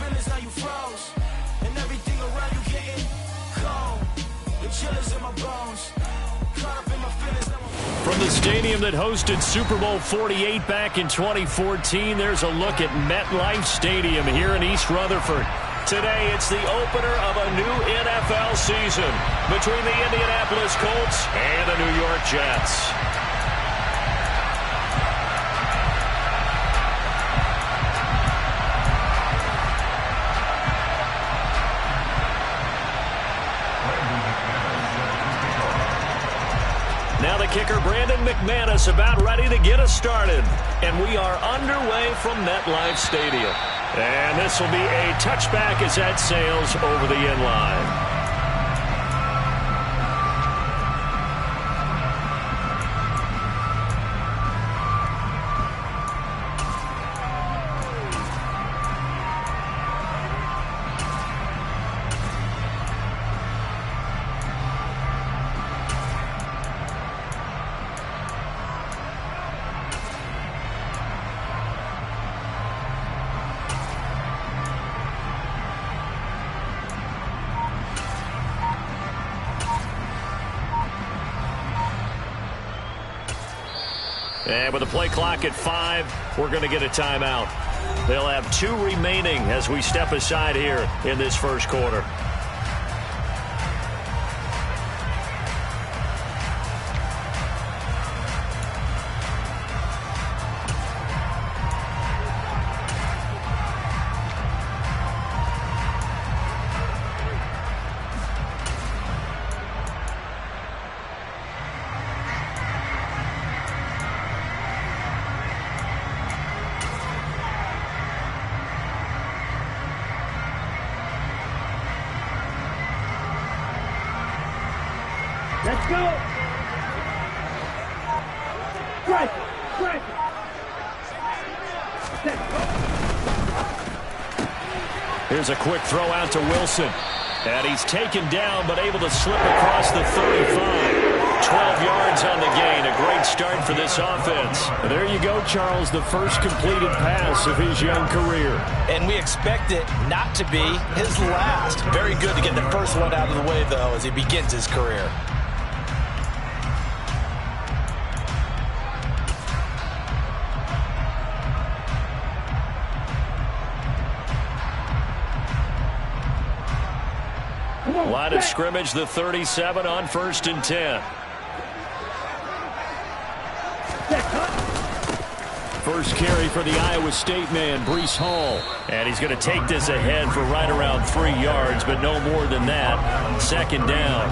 feelings, now you froze. And everything around you getting cold. The chill is in my bones. Caught up in my feelings, now I'm... From the stadium that hosted Super Bowl 48 back in 2014, there's a look at MetLife Stadium here in East Rutherford. Today, it's the opener of a new NFL season between the Indianapolis Colts and the New York Jets. Now the kicker, Brandon McManus, about ready to get us started. And we are underway from MetLife Stadium. And this will be a touchback as that sails over the end line. And with the play clock at 5, we're going to get a timeout. They'll have 2 remaining as we step aside here in this first quarter. Let's go! Strike! Strike! Here's a quick throw out to Wilson. And he's taken down, but able to slip across the 35. 12 yards on the gain. A great start for this offense. There you go, Charles. The first completed pass of his young career. And we expect it not to be his last. Very good to get the first one out of the way, though, as he begins his career. Line of scrimmage, the 37 on 1st and 10. First carry for the Iowa State man, Breece Hall. And he's going to take this ahead for right around 3 yards, but no more than that. 2nd down.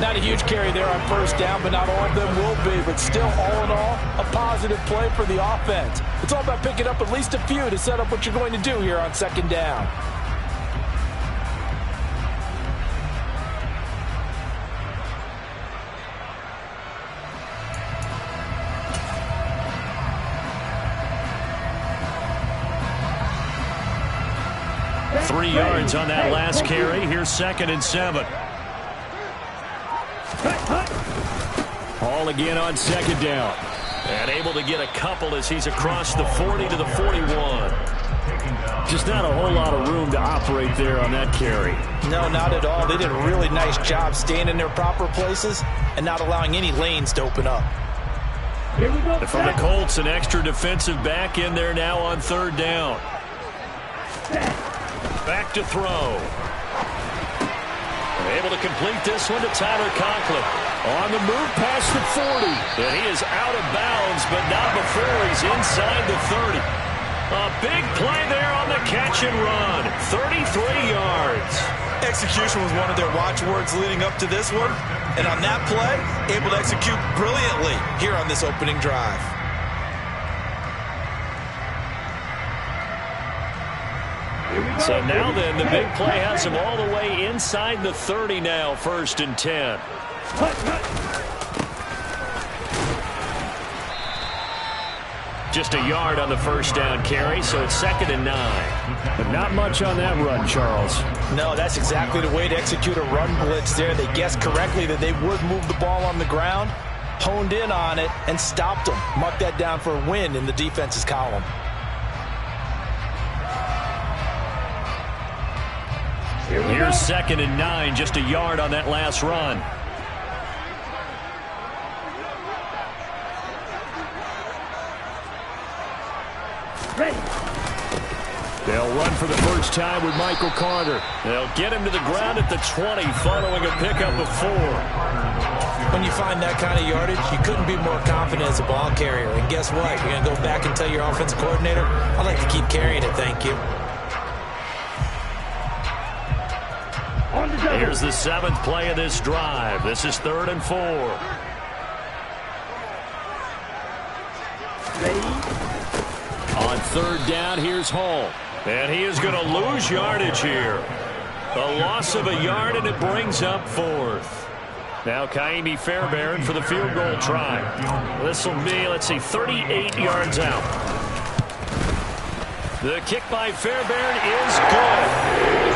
Not a huge carry there on 1st down, but not all of them will be. But still, all in all, a positive play for the offense. It's all about picking up at least a few to set up what you're going to do here on 2nd down. Three yards on that last carry. Here's 2nd and 7. Hall again on 2nd down. And able to get a couple as he's across the 40 to the 41. Just not a whole lot of room to operate there on that carry. No, not at all. They did a really nice job staying in their proper places and not allowing any lanes to open up. And from the Colts, an extra defensive back in there now on 3rd down. Back to throw. Able to complete this one to Tyler Conklin. On the move past the 40. And he is out of bounds, but not before he's inside the 30. A big play there on the catch and run. 33 yards. Execution was one of their watchwords leading up to this one. And on that play, able to execute brilliantly here on this opening drive. So now then, the big play has him all the way inside the 30 now, 1st and 10. Just a yard on the 1st down carry, so it's 2nd and 9. But not much on that run, Charles. No, that's exactly the way to execute a run blitz there. They guessed correctly that they would move the ball on the ground, honed in on it, and stopped them. Mark that down for a win in the defense's column. Here's 2nd and 9, just a yard on that last run. They'll run for the first time with Michael Carter. They'll get him to the ground at the 20 following a pickup of 4. When you find that kind of yardage, you couldn't be more confident as a ball carrier. And guess what? You're going to go back and tell your offensive coordinator, I'd like to keep carrying it, thank you. Here's the 7th play of this drive. This is 3rd and 4. On 3rd down, here's Hall. And he is going to lose yardage here. A loss of a yard, and it brings up 4th. Now Kaimi Fairbairn for the field goal try. This will be, let's see, 38 yards out. The kick by Fairbairn is good.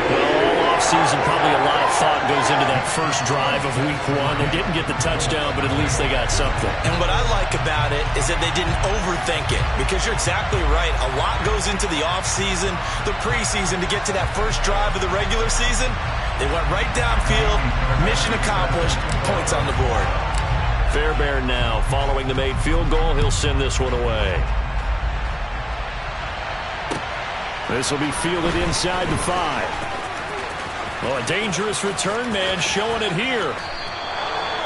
Well, all offseason, probably a lot of thought goes into that first drive of week 1. They didn't get the touchdown, but at least they got something. And what I like about it is that they didn't overthink it, because you're exactly right. A lot goes into the offseason, the preseason, to get to that first drive of the regular season. They went right downfield, mission accomplished, points on the board. Fairbairn now following the made field goal. He'll send this one away. This will be fielded inside the 5. Oh, a dangerous return man showing it here.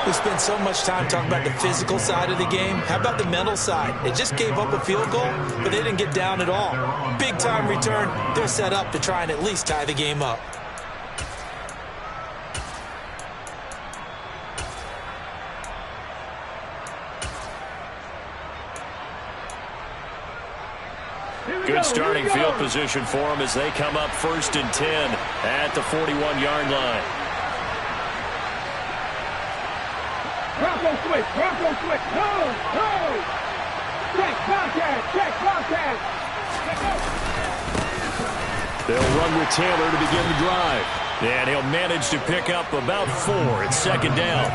We spent so much time talking about the physical side of the game. How about the mental side? They just gave up a field goal, but they didn't get down at all. Big time return. They're set up to try and at least tie the game up. Good starting field position for them as they come up 1st and 10 at the 41-yard line. Bronco switch, Bronco switch. No, no. Check, contact, check, contact. They'll run with Taylor to begin the drive. And he'll manage to pick up about 4. It's 2nd down.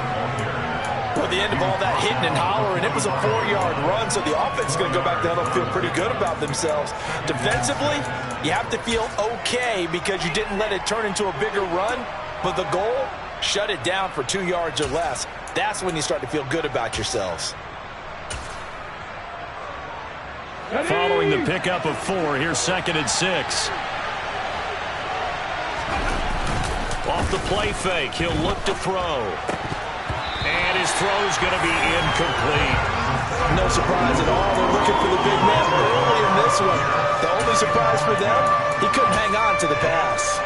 At the end of all that hitting and hollering, it was a 4-yard run, so the offense is going to go back down and feel pretty good about themselves. Defensively, you have to feel okay because you didn't let it turn into a bigger run, but the goal, shut it down for 2 yards or less. That's when you start to feel good about yourselves. Following the pickup of 4, here's 2nd and 6. Off the play fake, he'll look to throw. And his throw's going to be incomplete. No surprise at all. They're looking for the big man early in this one. The only surprise for them, he couldn't hang on to the pass.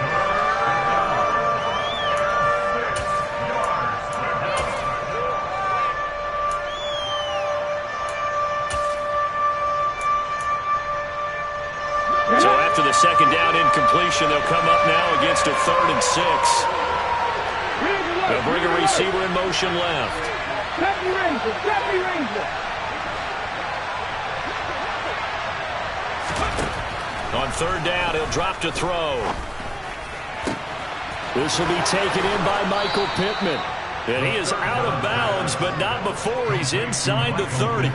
So after the 2nd down incompletion, they'll come up now against a 3rd and 6. They'll bring a receiver in motion left. Happy Ranger, Happy Ranger. On 3rd down, he'll drop to throw. This will be taken in by Michael Pittman. And he is out of bounds, but not before he's inside the 30.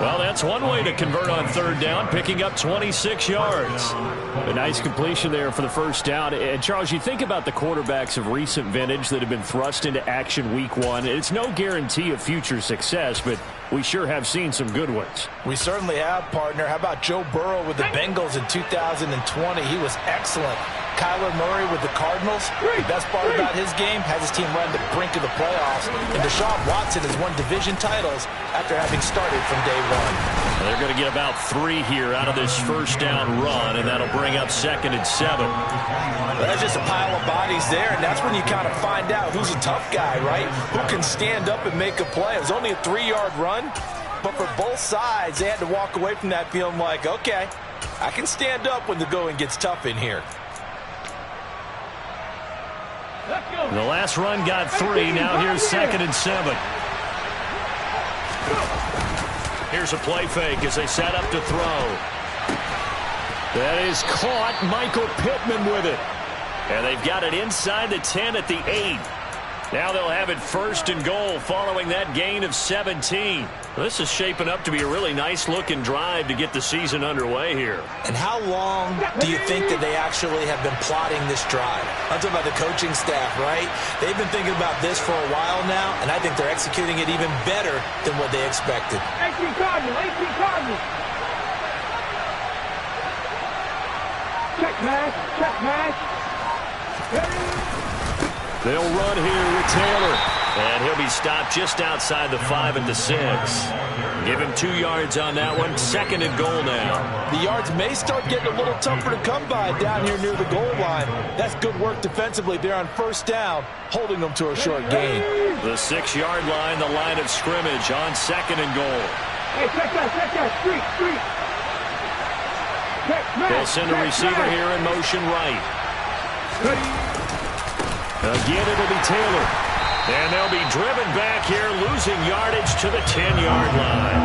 Well, that's one way to convert on 3rd down, picking up 26 yards. A nice completion there for the first down. And, Charles, you think about the quarterbacks of recent vintage that have been thrust into action week 1. It's no guarantee of future success, but we sure have seen some good ones. We certainly have, partner. How about Joe Burrow with the Bengals in 2020? He was excellent. Kyler Murray with the Cardinals. The best part about his game has his team right on the brink of the playoffs. And Deshaun Watson has won division titles after having started from day 1. Well, they're going to get about 3 here out of this first down run, and that'll bring up 2nd and 7. Well, that's just a pile of bodies there, and that's when you kind of find out who's a tough guy, right? Who can stand up and make a play. It was only a 3-yard run, but for both sides, they had to walk away from that feeling like, okay, I can stand up when the going gets tough in here. The last run got 3. Now here's 2nd and 7. Here's a play fake as they set up to throw. That is caught. Michael Pittman with it. And they've got it inside the 10 at the 8. Now they'll have it 1st and goal following that gain of 17. This is shaping up to be a really nice-looking drive to get the season underway here. And how long do you think that they actually have been plotting this drive? I'm talking about the coaching staff, right? They've been thinking about this for a while now, and I think they're executing it even better than what they expected. 18 Cardinals, 18 Cardinals. Check pass, check pass. They'll run here with Taylor. And he'll be stopped just outside the 5 at the 6. Give him 2 yards on that one. 2nd and goal now. The yards may start getting a little tougher to come by down here near the goal line. That's good work defensively there on 1st down, holding them to a short gain. The 6-yard line, the line of scrimmage on 2nd and goal. Hey, check that, street. They'll send a receiver here in motion right. Again, it'll be Taylor. And they'll be driven back here, losing yardage to the 10-yard line.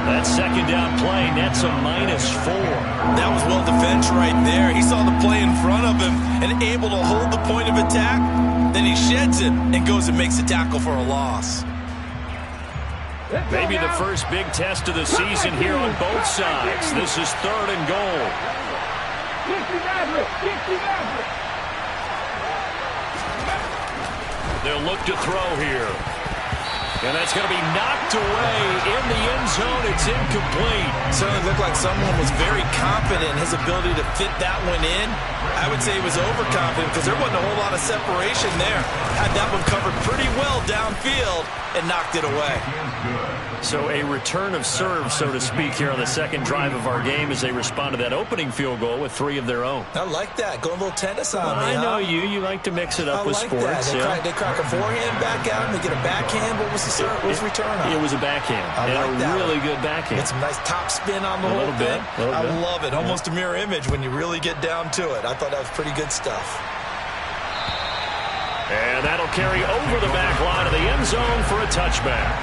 That 2nd down play nets a -4. That was well defense right there. He saw the play in front of him and able to hold the point of attack. Then he sheds it and goes and makes a tackle for a loss. Maybe the first big test of the season here on both sides. This is 3rd and goal. They'll look to throw here. And that's going to be knocked away in the end zone. It's incomplete. Certainly looked like someone was very confident in his ability to fit that one in. I would say he was overconfident because there wasn't a whole lot of separation there. Had that one covered pretty well downfield and knocked it away. So a return of serve, so to speak, here on the 2nd drive of our game as they respond to that opening field goal with 3 of their own. I like that. Going a little tennis on me, I know you. You like to mix it up with like sports. That. They crack a forehand back out and they get a backhand. What was the serve? What was the return on? It was a backhand. I like that. Really good backhand. Get some nice top spin on the whole thing. I love it. Almost a mirror image when you really get down to it. I thought that was pretty good stuff. And that'll carry over the back line of the end zone for a touchback.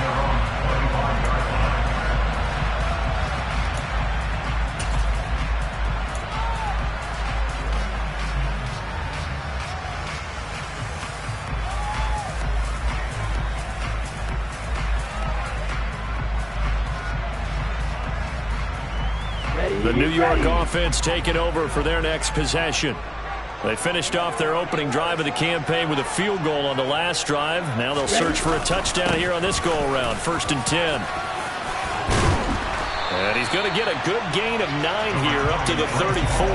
The New York offense taking over for their next possession. They finished off their opening drive of the campaign with a field goal on the last drive. Now they'll search for a touchdown here on this go-around. 1st and 10. And he's going to get a good gain of 9 here up to the 34.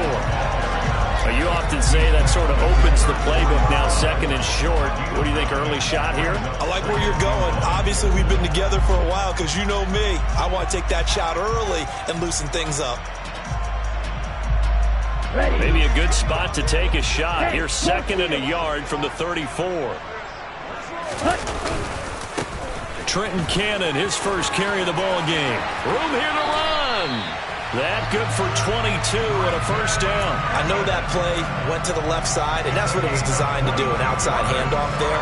You often say that sort of opens the playbook now, 2nd and short. What do you think, early shot here? I like where you're going. Obviously, we've been together for a while because you know me. I want to take that shot early and loosen things up. Maybe a good spot to take a shot. Here's 2nd and a yard from the 34. Trenton Cannon, his first carry of the ball game. Room here to run. That good for 22 and a 1st down. I know that play went to the left side, and that's what it was designed to do, an outside handoff there.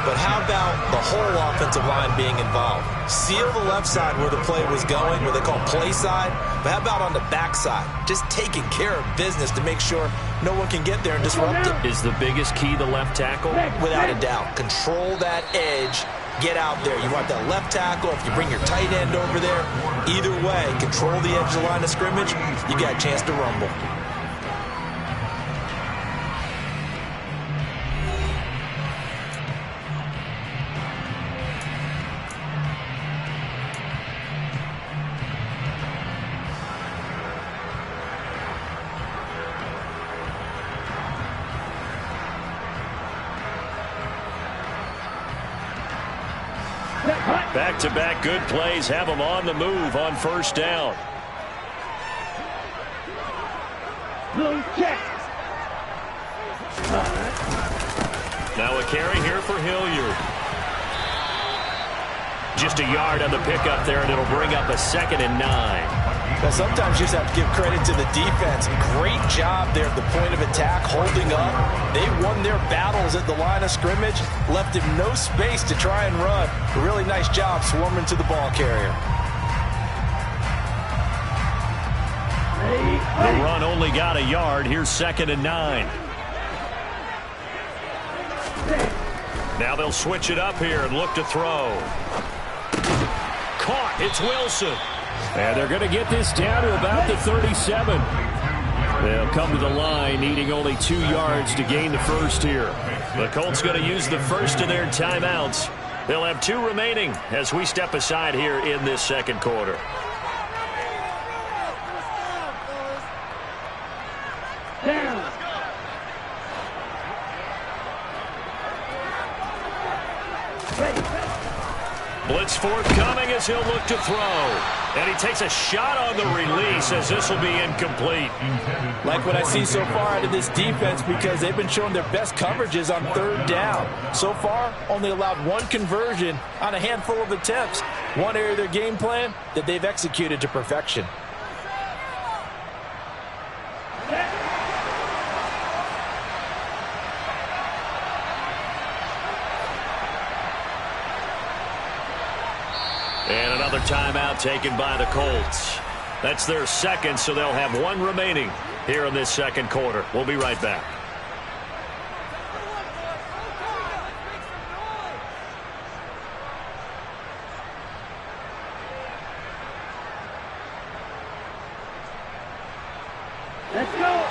But how about the whole offensive line being involved? Seal the left side where the play was going, what they call play side. But how about on the back side? Just taking care of business to make sure no one can get there and disrupt it. Is the biggest key the left tackle? Without a doubt. Control that edge. Get out there. You want that left tackle. If you bring your tight end over there, either way, control the edge of the line of scrimmage, you got a chance to rumble. Back-to-back good plays have them on the move on 1st down. Now a carry here for Hilliard. Just a yard on the pickup there, and it'll bring up a 2nd and 9. Now, sometimes you just have to give credit to the defense. Great job there at the point of attack, holding up. They won their battles at the line of scrimmage, left him no space to try and run. A really nice job swarming to the ball carrier. The run only got a yard. Here's 2nd and 9. Now they'll switch it up here and look to throw. Caught. It's Wilson. And they're going to get this down to about the 37. They'll come to the line, needing only 2 yards to gain the first here. The Colts going to use the first of their timeouts. They'll have 2 remaining as we step aside here in this second quarter. Blitz forthcoming as he'll look to throw. And he takes a shot on the release as this will be incomplete. Like what I see so far out of this defense, because they've been showing their best coverages on 3rd down. So far, only allowed 1 conversion on a handful of attempts. One area of their game plan that they've executed to perfection. And another timeout taken by the Colts. That's their second, so they'll have 1 remaining here in this second quarter. We'll be right back. Let's go.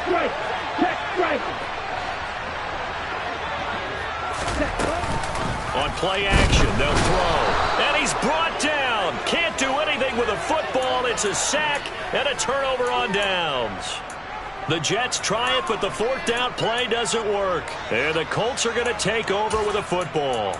Strike. Check. Strike. On play action, they'll throw. And he's brought down. Can't do anything with a football. It's a sack and a turnover on downs. The Jets try it, but the 4th down play doesn't work. And the Colts are going to take over with a football.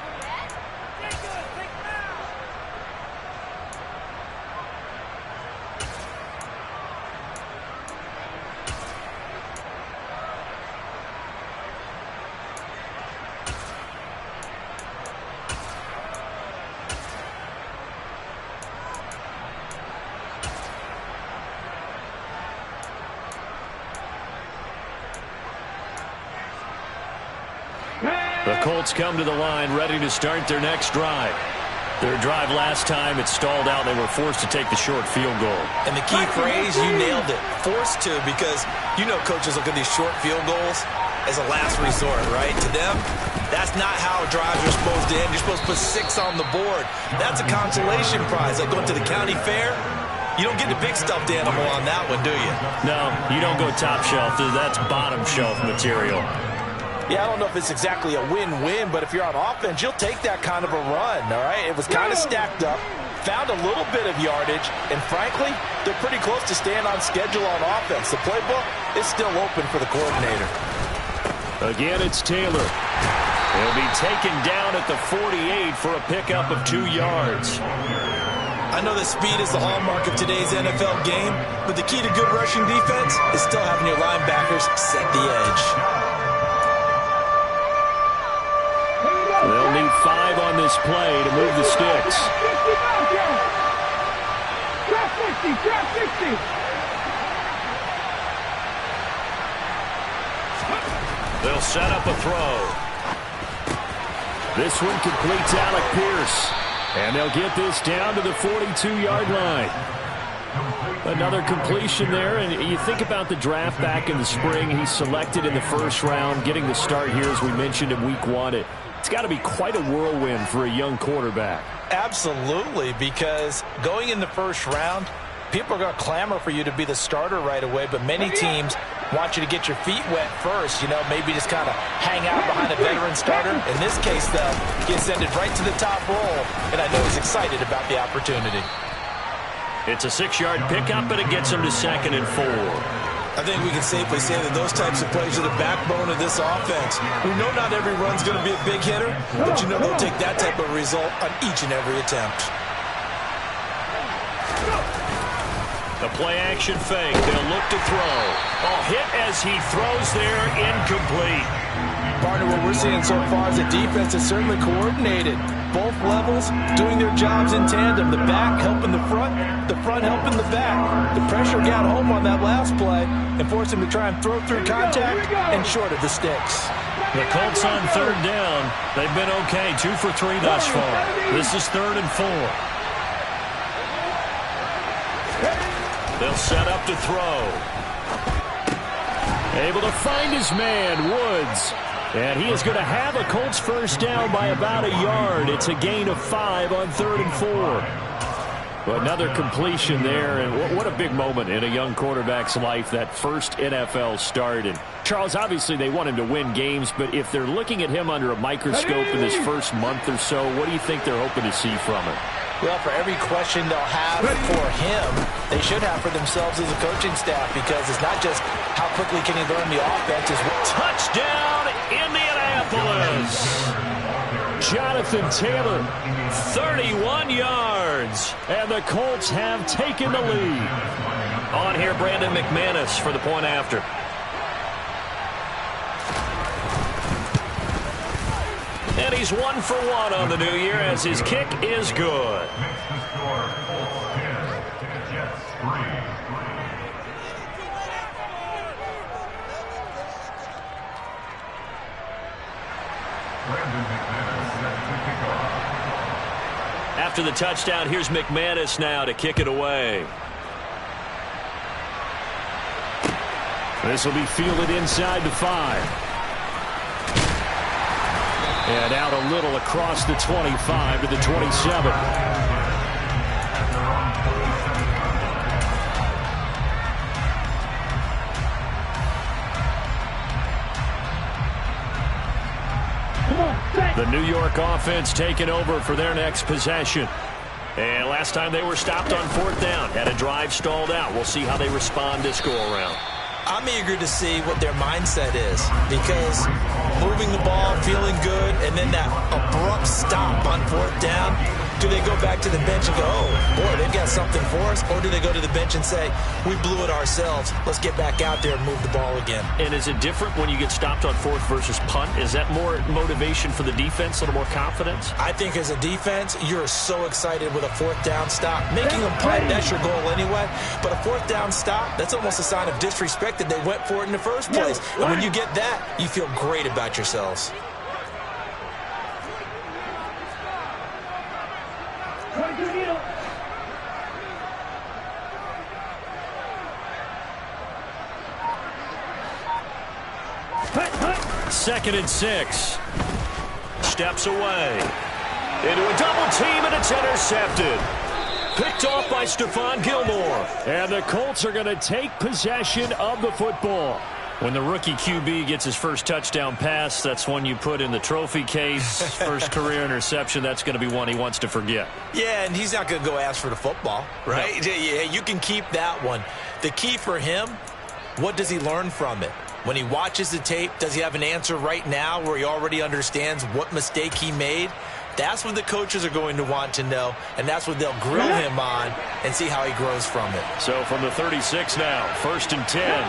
The Colts come to the line ready to start their next drive. Their drive last time, it stalled out. They were forced to take the short field goal. And the key phrase, you nailed it, forced to, because you know coaches look at these short field goals as a last resort, right? To them, that's not how drives are supposed to end. You're supposed to put 6 on the board. That's a consolation prize, like going to the county fair. You don't get the big stuffed animal on that one, do you? No, you don't go top shelf. That's bottom shelf material. Yeah, I don't know if it's exactly a win-win, but if you're on offense, you'll take that kind of a run, all right? It was kind of stacked up, found a little bit of yardage, and frankly, they're pretty close to staying on schedule on offense. The playbook is still open for the coordinator. Again, it's Taylor. He'll be taken down at the 48 for a pickup of 2 yards. I know that speed is the hallmark of today's NFL game, but the key to good rushing defense is still having your linebackers set the edge. They'll need 5 on this play to move the sticks. Drop 60, drop 60. They'll set up a throw. This one completes Alec Pierce. And they'll get this down to the 42-yard line. Another completion there, and you think about the draft back in the spring. He's selected in the 1st round, getting the start here, as we mentioned, in week 1. It's got to be quite a whirlwind for a young quarterback. Absolutely, because going in the 1st round, people are going to clamor for you to be the starter right away, but many teams want you to get your feet wet first, you know, maybe just kind of hang out behind a veteran starter. In this case, though, he ascended right to the top roll, and I know he's excited about the opportunity. It's a 6-yard pickup, but it gets him to 2nd and 4. I think we can safely say that those types of plays are the backbone of this offense. We know not every run's going to be a big hitter, but you know they'll take that type of result on each and every attempt. The play-action fake. They'll look to throw. Oh, hit as he throws there, incomplete. Partner, what we're seeing so far is the defense is certainly coordinated. Both levels doing their jobs in tandem. The back helping the front helping the back. The pressure got home on that last play and forced him to try and throw through contact and short of the sticks. The Colts on third down. They've been okay, 2 for 3 thus far. This is 3rd and 4. They'll set up to throw. Able to find his man, Woods. And he is going to have a Colts first down by about a yard. It's a gain of 5 on 3rd and 4. Well, another completion there, and what a big moment in a young quarterback's life, that first NFL start. And Charles, obviously they want him to win games, but if they're looking at him under a microscope in this first month or so, what do you think they're hoping to see from him? Well, for every question they'll have for him, they should have for themselves as a coaching staff, because it's not just how quickly can he learn the offense. Touchdown, Indianapolis! Jonathan Taylor, 31 yards, and the Colts have taken the lead. On here, Brandon McManus for the point after. And he's 1 for 1 on the new year as his kick is good. After the touchdown, here's McManus now to kick it away. This will be fielded inside the 5. And out a little across the 25 to the 27. The New York offense taking over for their next possession. And last time they were stopped on 4th down. Had a drive stalled out. We'll see how they respond this go-around. I'm eager to see what their mindset is, because moving the ball, feeling good, and then that abrupt stop on 4th down, do they go back to the bench and go, oh, boy, they've got something for us? Or do they go to the bench and say, we blew it ourselves, let's get back out there and move the ball again? And is it different when you get stopped on 4th versus punt? Is that more motivation for the defense, a little more confidence? I think as a defense, you're so excited with a 4th down stop. Making a punt, that's your goal anyway. But a 4th down stop, that's almost a sign of disrespect that they went for it in the first place. And when you get that, you feel great about yourselves. Second and 6. Steps away. Into a double team, and it's intercepted. Picked off by Stephon Gilmore. And the Colts are going to take possession of the football. When the rookie QB gets his first touchdown pass, that's one you put in the trophy case. First career interception, that's going to be one he wants to forget. Yeah, and he's not going to go ask for the football, right? No. Yeah, you can keep that one. The key for him, what does he learn from it? When he watches the tape, does he have an answer right now where he already understands what mistake he made? That's what the coaches are going to want to know, and that's what they'll grill him on and see how he grows from it. So from the 36 now, 1st and 10.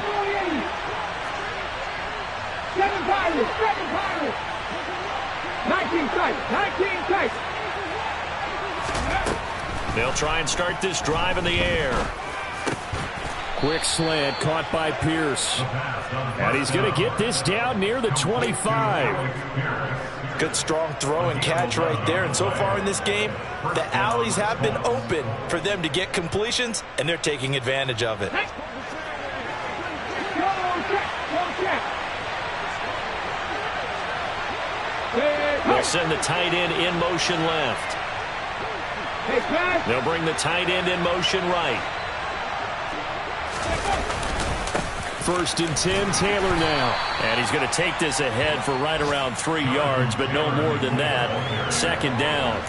7 Pirates, 7 Pirates. 19 tight, 19 tight. They'll try and start this drive in the air. Quick slant caught by Pierce. And he's going to get this down near the 25. Good strong throw and catch right there. And so far in this game, the alleys have been open for them to get completions, and they're taking advantage of it. They'll send the tight end in motion left. They'll bring the tight end in motion right. 1st and 10, Taylor now. And he's going to take this ahead for right around 3 yards, but no more than that. 2nd down.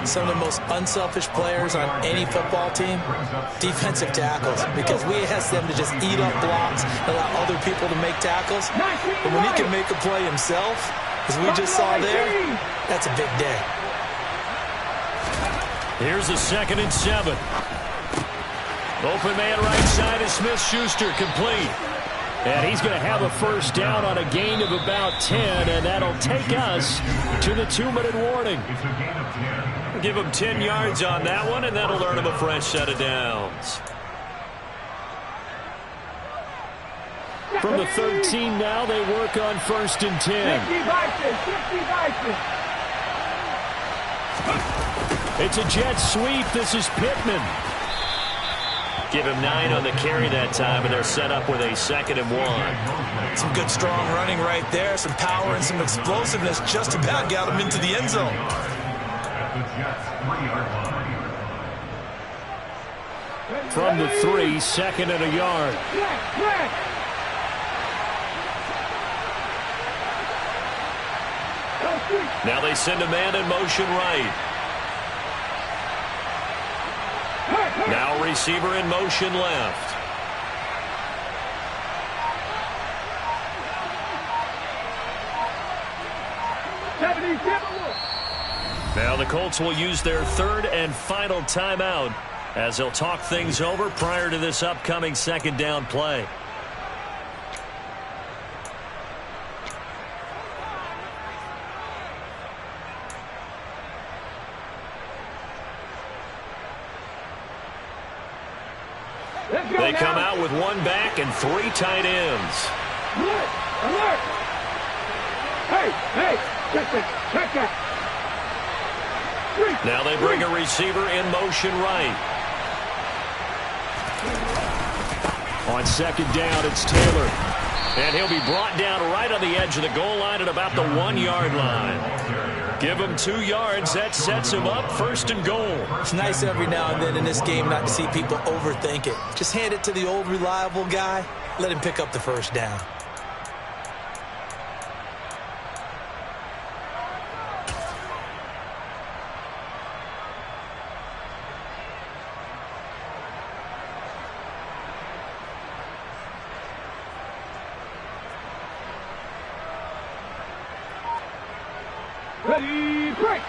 Some of the most unselfish players on any football team, defensive tackles, because we ask them to just eat up blocks, allow other people to make tackles. But when he can make a play himself, as we just saw there, that's a big day. Here's a 2nd and 7. Open man right side is Smith-Schuster, complete. And he's going to have a first down on a gain of about 10, and that'll take us to the 2-minute warning. Give him 10 yards on that one, and that'll earn him a fresh set of downs. From the 13 now, they work on 1st and 10. It's a jet sweep. This is Pittman. Give him 9 on the carry that time, and they're set up with a 2nd and 1. Some good, strong running right there. Some power and some explosiveness. Just about got him into the end zone. From the 3, 2nd and a yard. Now they send a man in motion right. Now receiver in motion left. Now the Colts will use their 3rd and final timeout as they'll talk things over prior to this upcoming 2nd down play. They come out with 1 back and 3 tight ends. Alert! Alert! Hey! Check that! Now they bring a receiver in motion right. On 2nd down, it's Taylor. And he'll be brought down right on the edge of the goal line at about the 1-yard line. Give him 2 yards. That sets him up 1st and goal. It's nice every now and then in this game not to see people overthink it. Just hand it to the old reliable guy. Let him pick up the first down. Ready, break!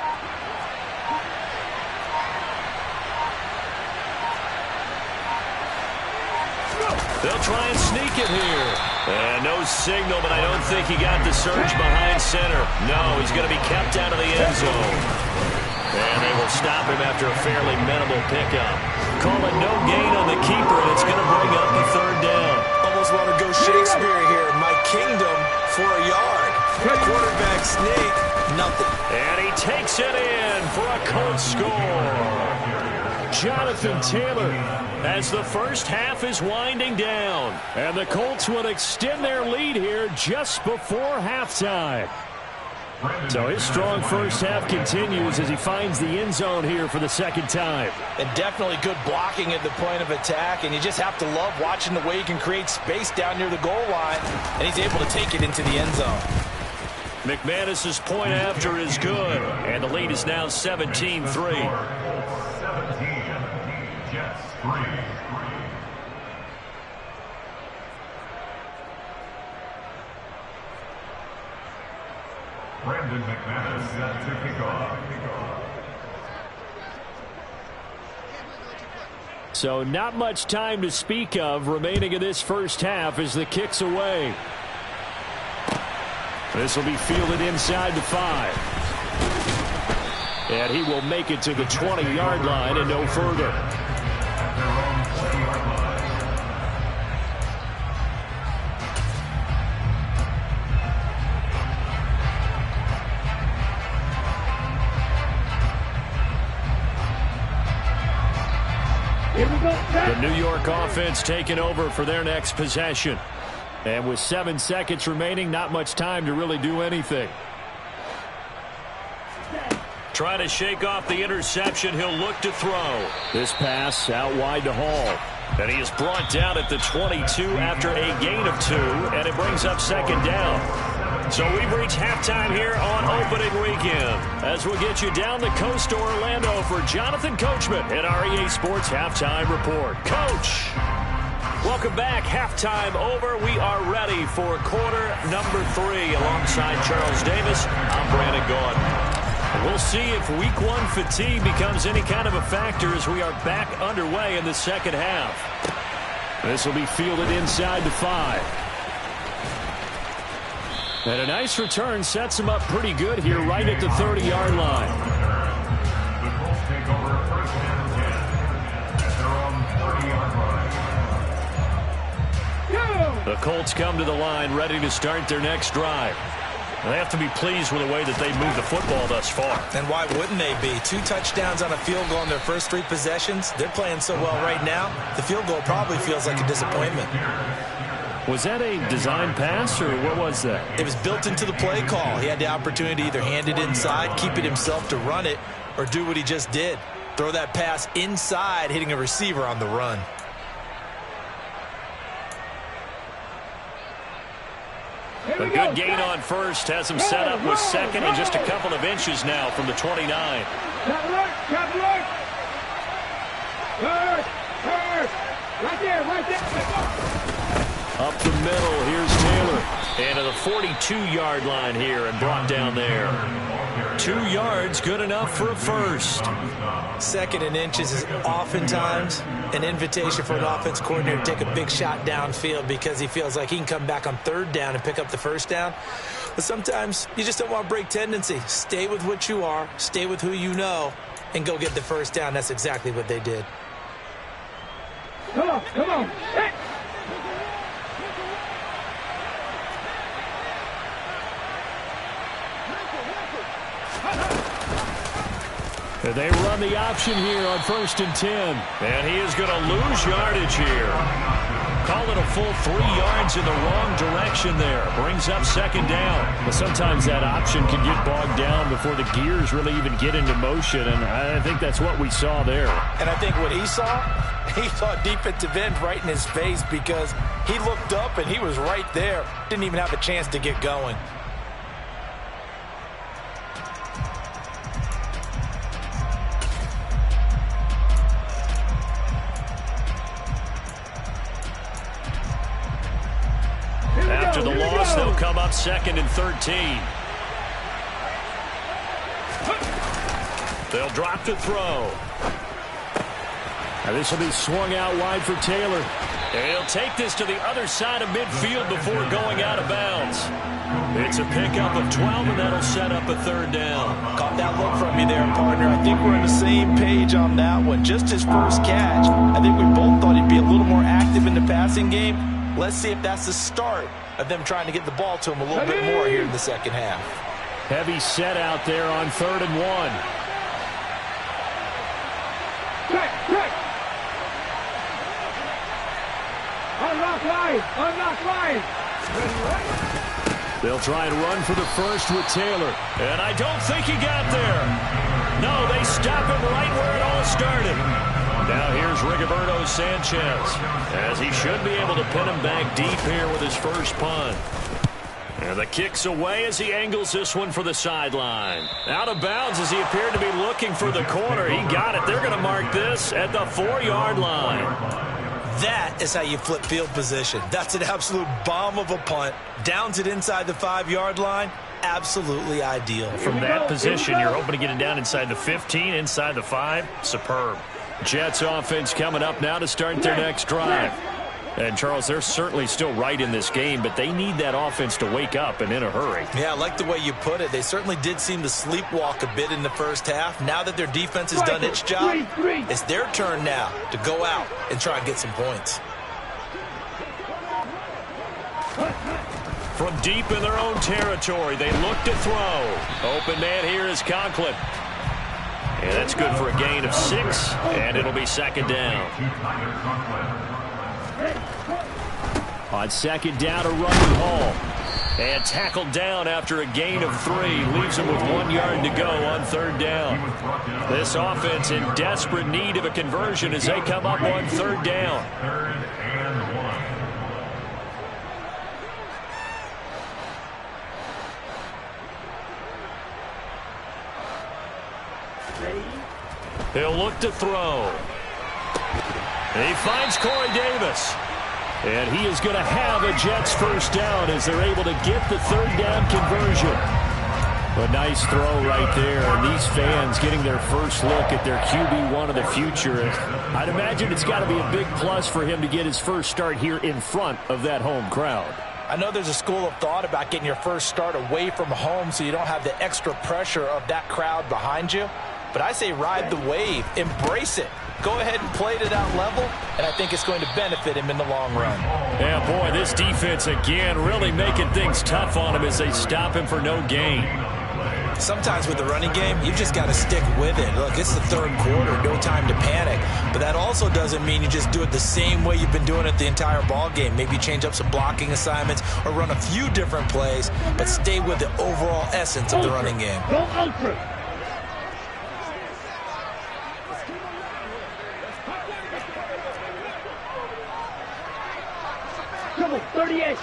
They'll try and sneak it here. And no signal, but I don't think he got the surge behind center. No, he's going to be kept out of the end zone. And they will stop him after a fairly minimal pickup. Call it no gain on the keeper, and it's going to bring up a 3rd down. Almost want to go Shakespeare here. My kingdom for a yard. Quarterback sneak, nothing. And he takes it in for a Colts score. Jonathan Taylor as the first half is winding down. And the Colts will extend their lead here just before halftime. So his strong first half continues as he finds the end zone here for the 2nd time. And definitely good blocking at the point of attack, and you just have to love watching the way he can create space down near the goal line, and he's able to take it into the end zone. McManus's point after is good, and the lead is now 17-3. 17, Jets 3. Brandon McManus set to kick off. So not much time to speak of remaining in this first half as the kick's away. This will be fielded inside the 5. And he will make it to the 20-yard line and no further. The New York offense taking over for their next possession. And with 7 seconds remaining, not much time to really do anything. Trying to shake off the interception. He'll look to throw. This pass out wide to Hall. And he is brought down at the 22 after a gain of 2. And it brings up 2nd down. So we've reached halftime here on opening weekend. As we'll get you down the coast to Orlando for Jonathan Coachman in our EA Sports Halftime Report. Coach, welcome back. Halftime over. We are ready for quarter number 3. Alongside Charles Davis, I'm Brandon Gaudin. We'll see if week one fatigue becomes any kind of a factor as we are back underway in the second half. This will be fielded inside the 5. And a nice return sets him up pretty good here right at the 30-yard line. The Colts take over first and 10 at their own 30-yard line. The Colts come to the line ready to start their next drive. They have to be pleased with the way that they've moved the football thus far. And why wouldn't they be? 2 touchdowns on a field goal in their first 3 possessions. They're playing so well right now, the field goal probably feels like a disappointment. Was that a design pass, or what was that? It was built into the play call. He had the opportunity to either hand it inside, keep it himself to run it, or do what he just did. Throw that pass inside, hitting a receiver on the run. A good gain on first has him set up with second and just a couple of inches now from the 29. Right there. Up the middle, here's Taylor. And to the 42-yard line here and brought down there. 2 yards, good enough for a first. 2nd and inches is oftentimes an invitation for an offense coordinator to take a big shot downfield because he feels like he can come back on 3rd down and pick up the first down. But sometimes you just don't want to break tendency. Stay with what you are, stay with who you know, and go get the first down. That's exactly what they did. Come on. Hey. They run the option here on 1st and 10. And he is going to lose yardage here. Call it a full 3 yards in the wrong direction there. Brings up 2nd down. But sometimes that option can get bogged down before the gears really even get into motion, and I think that's what we saw there. And I think what he saw defensive end right in his face because he looked up and he was right there. Didn't even have a chance to get going. After the loss, they'll come up 2nd and 13. They'll drop to throw. This will be swung out wide for Taylor. And he'll take this to the other side of midfield before going out of bounds. It's a pickup of 12, and that'll set up a 3rd down. Caught that look from you there, partner. I think we're on the same page on that one. Just his first catch. I think we both thought he'd be a little more active in the passing game. Let's see if that's the start of them trying to get the ball to him a little bit more here in the second half. Heavy set out there on 3rd and 1. Check. Unlock line. They'll try and run for the first with Taylor. And I don't think he got there. No, they stop him right where it all started. Now here's Rigoberto Sanchez, as he should be able to pin him back deep here with his first punt. And the kick's away as he angles this one for the sideline. Out of bounds as he appeared to be looking for the corner. He got it. They're going to mark this at the 4-yard line. That is how you flip field position. That's an absolute bomb of a punt. Downs it inside the 5-yard line. Absolutely ideal. From that position, you're hoping to get it down inside the 15, inside the 5. Superb. Jets offense coming up now to start their next drive. And, Charles, they're certainly still right in this game, but they need that offense to wake up and in a hurry. Yeah, I like the way you put it. They certainly did seem to sleepwalk a bit in the first half. Now that their defense has done its job, it's their turn now to go out and try and get some points. From deep in their own territory, they look to throw. Open man here is Conklin. And that's good for a gain of 6, and it'll be 2nd down. On 2nd down, a running Hall. And tackled down after a gain of 3. Leaves him with 1 yard to go on 3rd down. This offense in desperate need of a conversion as they come up on 3rd down. 3rd and 1. He'll look to throw. He finds Corey Davis. And he is going to have a Jets first down as they're able to get the 3rd down conversion. A nice throw right there, and these fans getting their first look at their QB1 of the future. I'd imagine it's got to be a big plus for him to get his first start here in front of that home crowd. I know there's a school of thought about getting your first start away from home so you don't have the extra pressure of that crowd behind you. But I say ride the wave, embrace it. Go ahead and play to that level, and I think it's going to benefit him in the long run. Yeah, boy, this defense again really making things tough on him as they stop him for no gain. Sometimes with the running game, you just got to stick with it. Look, it's the third quarter, no time to panic. But that also doesn't mean you just do it the same way you've been doing it the entire ball game. Maybe change up some blocking assignments or run a few different plays, but stay with the overall essence of the running game. Go ultra. Double 38.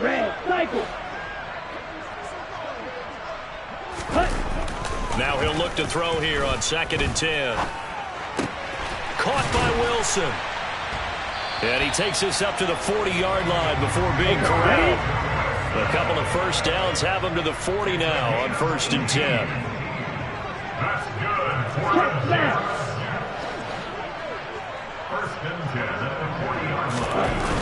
Red cycle. Now he'll look to throw here on 2nd and 10. Caught by Wilson. And he takes this up to the 40-yard line before being corralled. A couple of first downs have him to the 40 now on 1st and 10. That's good. Touchdown. First and 10 at the 40-yard line.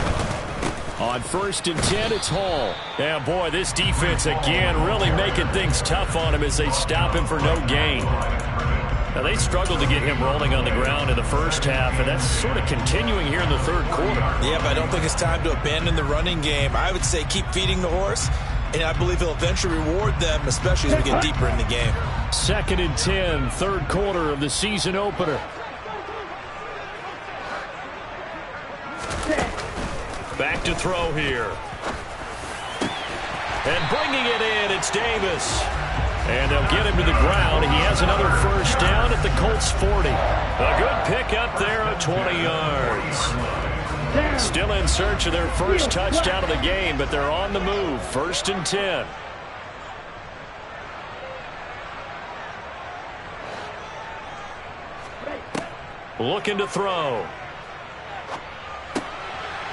On 1st and 10, it's Hall. Yeah, boy, this defense again really making things tough on him as they stop him for no gain. Now, they struggled to get him rolling on the ground in the first half, and that's sort of continuing here in the third quarter. Yeah, but I don't think it's time to abandon the running game. I would say keep feeding the horse, and I believe he'll eventually reward them, especially as we get deeper in the game. 2nd and 10, third quarter of the season opener. Back to throw here. And bringing it in, it's Davis. And they'll get him to the ground. He has another first down at the Colts 40. A good pick up there of 20 yards. Still in search of their first touchdown of the game, but they're on the move. 1st and 10. Looking to throw.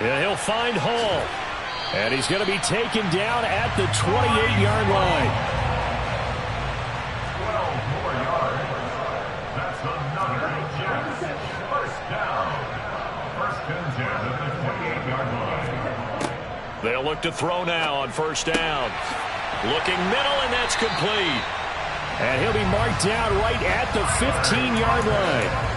And he'll find Hall. And he's going to be taken down at the 28-yard line. 12 more yards. That's another eject. First down. 1st and 10 at the 28-yard line. They'll look to throw now on 1st down. Looking middle, and that's complete. And he'll be marked down right at the 15-yard line.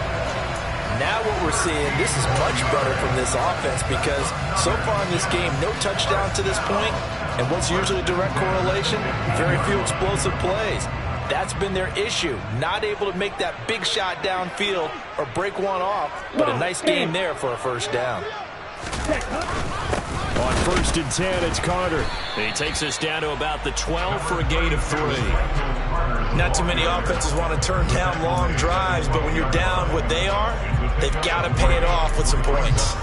Now what we're seeing, this is much better from this offense because so far in this game, no touchdown to this point, and what's usually a direct correlation? Very few explosive plays. That's been their issue, not able to make that big shot downfield or break one off, but a nice game there for a first down. On 1st and 10, it's Carter. He takes us down to about the 12 for a gain of 3. Not too many offenses want to turn down long drives, but when you're down what they are, they've got to pay it off with some points.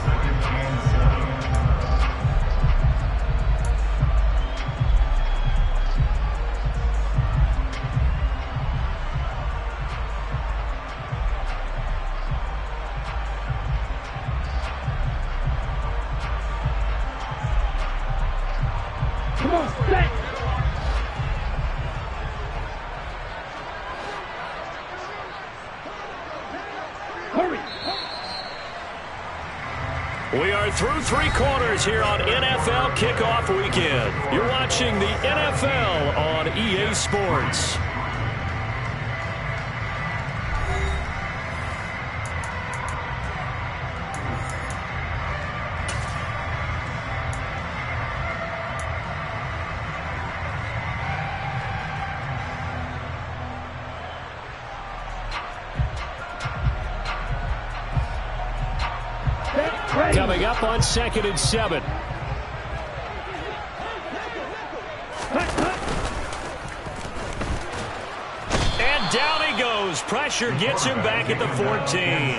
Come on, set. Hurry. We are through 3 quarters here on NFL Kickoff Weekend. You're watching the NFL on EA Sports. Coming up on 2nd and 7. And down he goes. Pressure gets him back at the 14.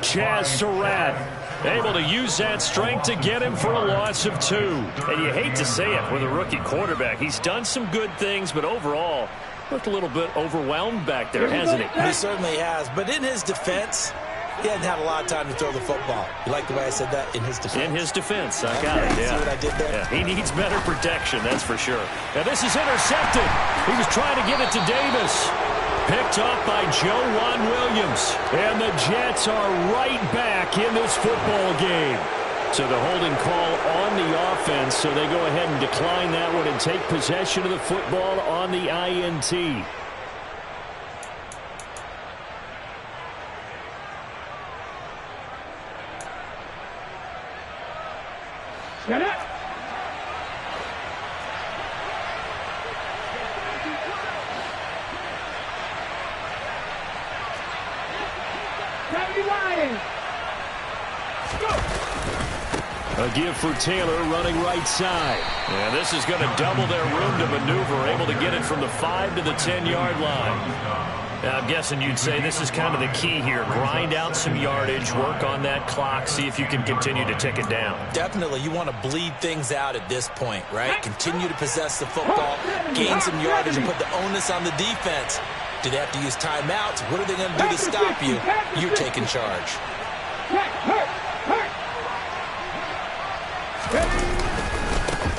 Chaz Surratt able to use that strength to get him for a loss of 2. And you hate to say it with a rookie quarterback. He's done some good things, but overall looked a little bit overwhelmed back there, hasn't he? He certainly has. But in his defense, He hadn't had a lot of time to throw the football. You like the way I said that? In his defense. In his defense. I got it, yeah. See what I did there? Yeah, he needs better protection, that's for sure. Now this is intercepted. He was trying to get it to Davis. Picked off by Juwan Williams. And the Jets are right back in this football game. So the holding call on the offense, so they go ahead and decline that one and take possession of the football on the INT. Get it. A give for Taylor running right side. And this is going to double their room to maneuver, able to get it from the 5 to the 10-yard line. Now, I'm guessing you'd say this is kind of the key here. Grind out some yardage, work on that clock, see if you can continue to tick it down. Definitely. You want to bleed things out at this point, right? Continue to possess the football, gain some yardage, and put the onus on the defense. Do they have to use timeouts? What are they going to do to stop you? You're taking charge.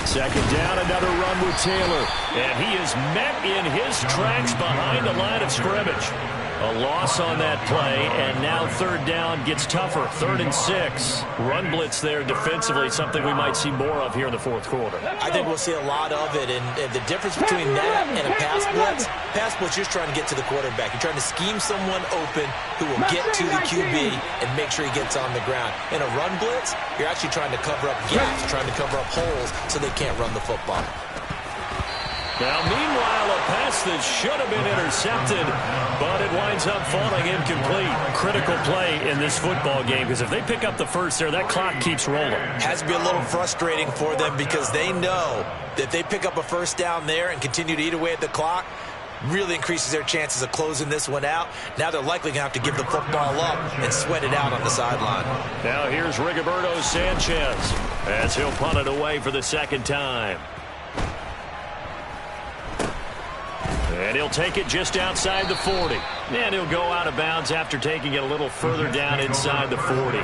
Second down, another run with Taylor. And he is met in his tracks behind the line of scrimmage. A loss on that play, and now third down gets tougher. 3rd and 6. Run blitz there defensively, something we might see more of here in the fourth quarter. I think we'll see a lot of it, and the difference between that and a pass blitz, you're trying to get to the quarterback. You're trying to scheme someone open who will get to the QB and make sure he gets on the ground. In a run blitz, you're actually trying to cover up gaps, trying to cover up holes so they can't run the football. Now, meanwhile, a pass that should have been intercepted, but it winds up falling incomplete. Critical play in this football game, because if they pick up the first there, that clock keeps rolling. Has to be a little frustrating for them because they know that they pick up a first down there and continue to eat away at the clock, really increases their chances of closing this one out. Now they're likely going to have to give the football up and sweat it out on the sideline. Now here's Rigoberto Sanchez as he'll punt it away for the second time. And he'll take it just outside the 40. And he'll go out of bounds after taking it a little further down inside the 40.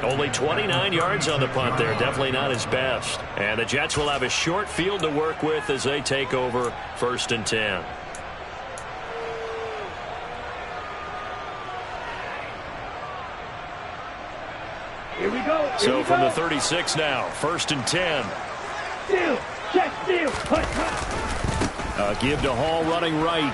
Only 29 yards on the punt there. Definitely not his best. And the Jets will have a short field to work with as they take over 1st and 10. Here we go. So from the 36 now, 1st and 10. Steal. Check steal. Give to Hall running right.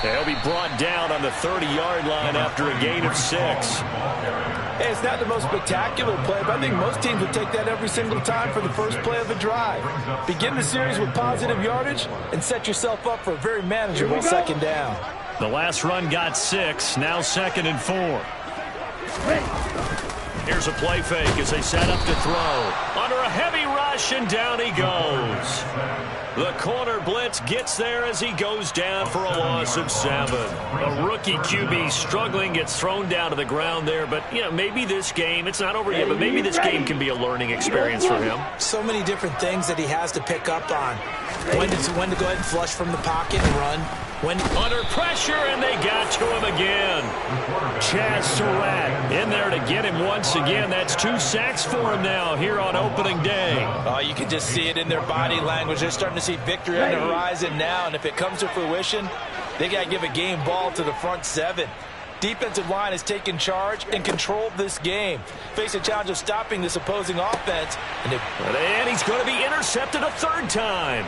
He'll be brought down on the 30-yard line after a gain of 6. Hey, it's not the most spectacular play, but I think most teams would take that every single time for the first play of a drive. Begin the series with positive yardage and set yourself up for a very manageable second down. The last run got 6, now 2nd and 4. Here's a play fake as they set up to throw. Under a heavy rush, and down he goes. The corner blitz gets there as he goes down for a loss of 7. A rookie QB struggling, gets thrown down to the ground there. But, you know, maybe this game, it's not over yet, but maybe this game can be a learning experience for him. So many different things that he has to pick up on. When to go ahead and flush from the pocket and run. When under pressure, and they got to him again. Chaz Surratt in there to get him once again. That's 2 sacks for him now here on opening day. Oh, you can just see it in their body language. They're starting to see victory on the horizon now, and if it comes to fruition, they got to give a game ball to the front 7. Defensive line has taken charge and controlled this game. Face a challenge of stopping this opposing offense. And he's going to be intercepted a 3rd time.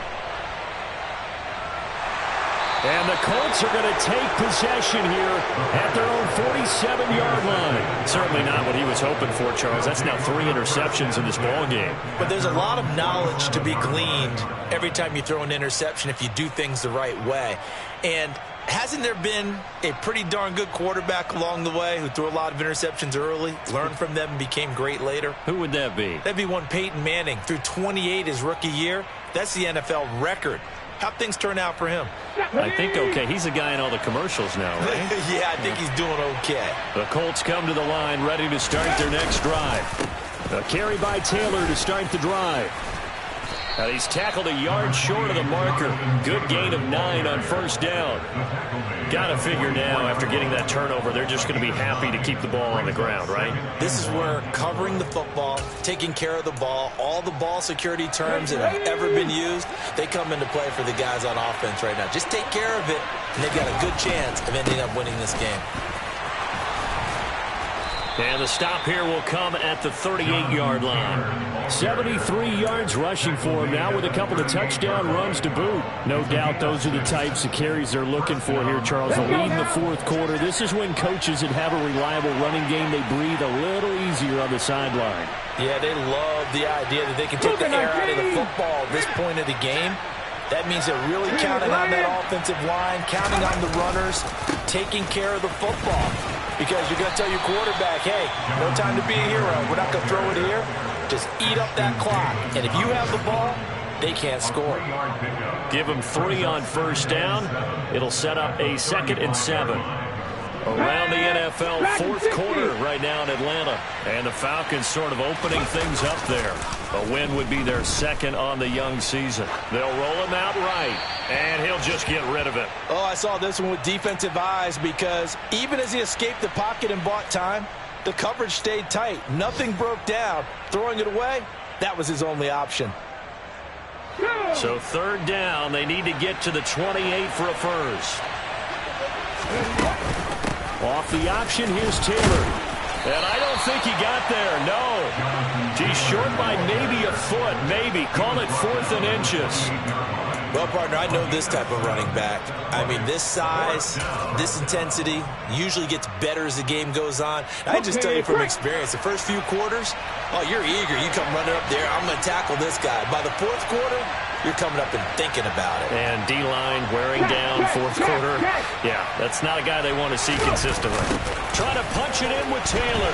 And the Colts are going to take possession here at their own 47-yard line. Certainly not what he was hoping for, Charles. That's now 3 interceptions in this ball game. But there's a lot of knowledge to be gleaned every time you throw an interception if you do things the right way. And hasn't there been a pretty darn good quarterback along the way who threw a lot of interceptions early, learned from them, and became great later? Who would that be? That'd be one Peyton Manning. Threw 28 his rookie year. That's the NFL record. How'd things turn out for him? I think okay. He's a guy in all the commercials now, right? Yeah, I think he's doing okay. The Colts come to the line, ready to start their next drive. A carry by Taylor to start the drive. And he's tackled a yard short of the marker. Good gain of 9 on first down. Got to figure now, after getting that turnover, they're just going to be happy to keep the ball on the ground, right? This is where covering the football, taking care of the ball, all the ball security terms that have ever been used, they come into play for the guys on offense right now. Just take care of it, and they've got a good chance of ending up winning this game. And the stop here will come at the 38-yard line. 73 yards rushing for him now with a couple of touchdown runs to boot. No doubt those are the types of carries they're looking for here, Charles. A lead in the fourth quarter. This is when coaches that have a reliable running game, they breathe a little easier on the sideline. Yeah, they love the idea that they can take the air out of the football at this point of the game. That means they're really counting on that offensive line, counting on the runners, taking care of the football. Because you're going to tell your quarterback, hey, no time to be a hero. We're not going to throw it here. Just eat up that clock. And if you have the ball, they can't score. Give them 3 on first down. It'll set up a 2nd and 7. Around the NFL fourth quarter right now in Atlanta. And the Falcons sort of opening things up there. A win would be their 2nd on the young season. They'll roll him out right. And he'll just get rid of it. Oh, I saw this one with defensive eyes because even as he escaped the pocket and bought time, the coverage stayed tight. Nothing broke down. Throwing it away, that was his only option. So 3rd down, they need to get to the 28 for a first. Off the option, here's Taylor. And I don't think he got there, no. He's short by maybe a foot, maybe. Call it 4th and inches. Well, partner, I know this type of running back. I mean, this size, this intensity usually gets better as the game goes on. I just tell you from experience, the first few quarters, oh, you're eager. You come running up there, I'm going to tackle this guy. By the 4th quarter, you're coming up and thinking about it. And D-line wearing down 4th quarter. Yeah, that's not a guy they want to see consistently. Trying to punch it in with Taylor.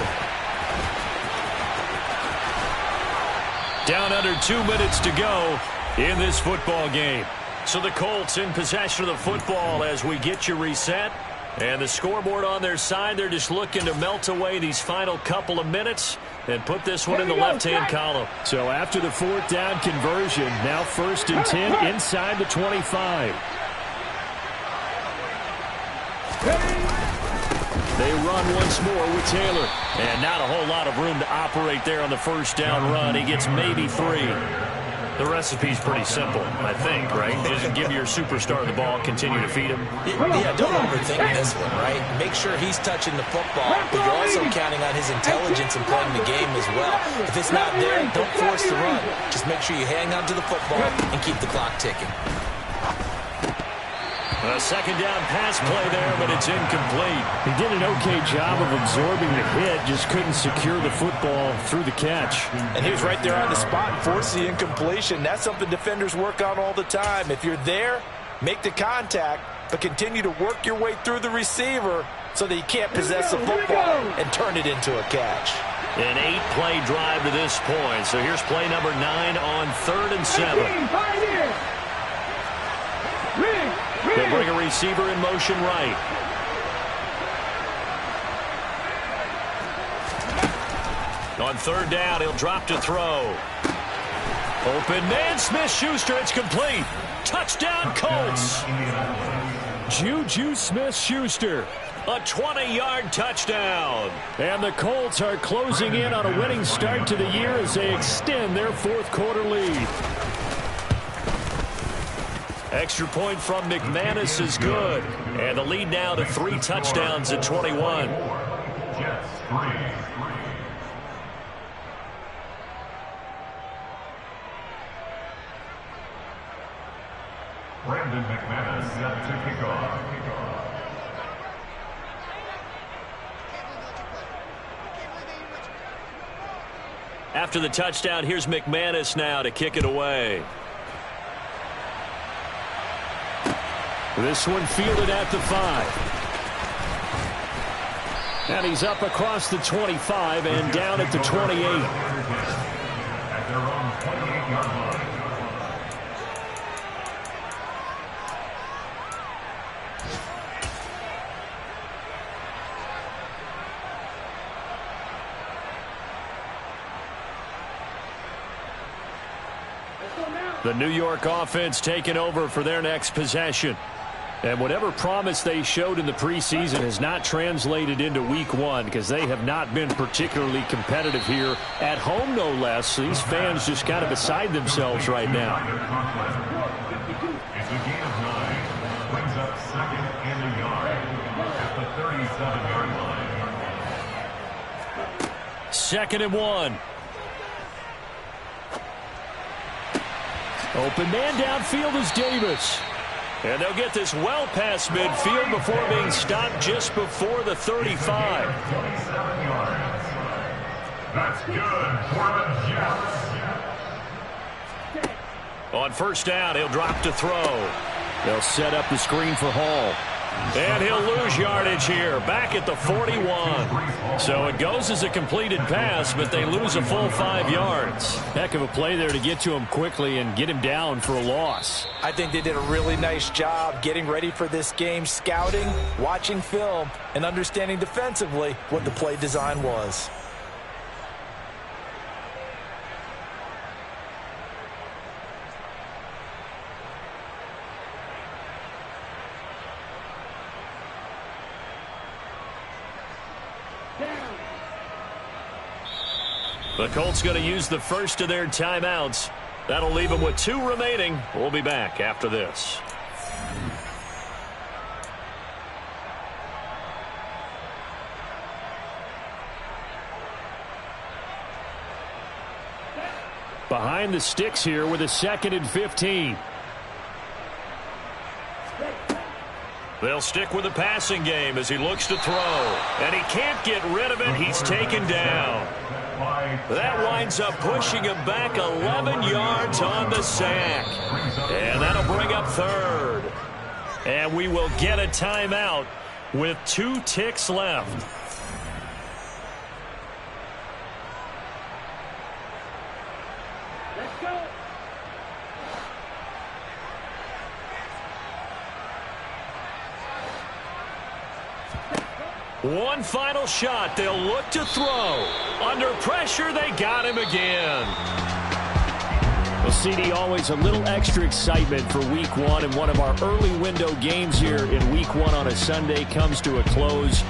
Down under 2 minutes to go in this football game. So the Colts in possession of the football as we get you reset. And the scoreboard on their side, they're just looking to melt away these final couple of minutes and put this one in the left-hand column. So after the 4th down conversion, now 1st and 10 inside the 25. They run once more with Taylor. And not a whole lot of room to operate there on the 1st down run. He gets maybe 3. The recipe's pretty simple, I think, right? Just give your superstar the ball, continue to feed him. Yeah, don't overthink this one, right? Make sure he's touching the football, but you're also counting on his intelligence in playing the game as well. If it's not there, don't force the run. Just make sure you hang on to the football and keep the clock ticking. A 2nd down pass play there, but it's incomplete. He did an okay job of absorbing the hit, just couldn't secure the football through the catch. And he was right there on the spot and forced the incompletion. That's something defenders work on all the time. If you're there, make the contact, but continue to work your way through the receiver so that he can't possess the football and turn it into a catch. An 8-play drive to this point. So here's play number 9 on 3rd and 7. They'll bring a receiver in motion right. On 3rd down, he'll drop to throw. Open man, Smith-Schuster, it's complete. Touchdown, Colts. Juju Smith-Schuster, a 20-yard touchdown. And the Colts are closing in on a winning start to the year as they extend their 4th quarter lead. Extra point from McManus is good. And the lead now to 3 touchdowns at 21. Jets 3. Brandon McManus set to kick off. After the touchdown, here's McManus now to kick it away. This one fielded at the 5. And he's up across the 25 and down at the 28. At their own 28-yard line. The New York offense taking over for their next possession. And whatever promise they showed in the preseason has not translated into week one because they have not been particularly competitive here at home, no less. These fans just kind of beside themselves right now. It's a gain of 9. Brings up second and a yard at the 37-yard line. 2nd and 1. Open man downfield is Davis. And they'll get this well past midfield before being stopped just before the 35. 27 yards. That's good for the Jets. On 1st down, he'll drop to throw. They'll set up the screen for Hall. And he'll lose yardage here, back at the 41. So it goes as a completed pass, but they lose a full 5 yards. Heck of a play there to get to him quickly and get him down for a loss. I think they did a really nice job getting ready for this game, scouting, watching film, and understanding defensively what the play design was. The Colts going to use the first of their timeouts. That'll leave them with 2 remaining. We'll be back after this. Behind the sticks here with a 2nd and 15. They'll stick with the passing game as he looks to throw. And he can't get rid of it. He's taken down. That winds up pushing him back 11 yards on the sack. And that'll bring up 3rd. And we will get a timeout with 2 ticks left. Let's go. One final shot. They'll look to throw. Under pressure, they got him again. Well, CD, always a little extra excitement for week one, and one of our early window games here in week one on a Sunday comes to a close.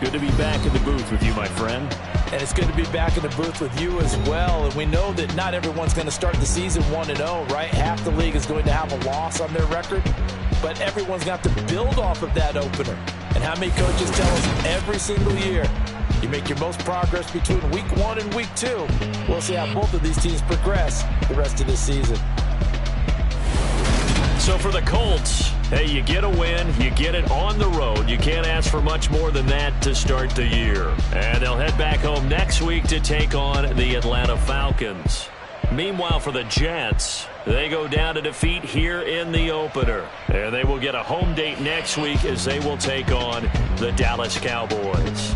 Good to be back in the booth with you, my friend. And it's good to be back in the booth with you as well. And we know that not everyone's going to start the season 1-0, right? Half the league is going to have a loss on their record. But everyone's got to build off of that opener. And how many coaches tell us every single year, you make your most progress between week 1 and week 2. We'll see how both of these teams progress the rest of this season. So for the Colts, hey, you get a win, you get it on the road. You can't ask for much more than that to start the year. And they'll head back home next week to take on the Atlanta Falcons. Meanwhile, for the Jets, they go down to defeat here in the opener. And they will get a home date next week as they will take on the Dallas Cowboys.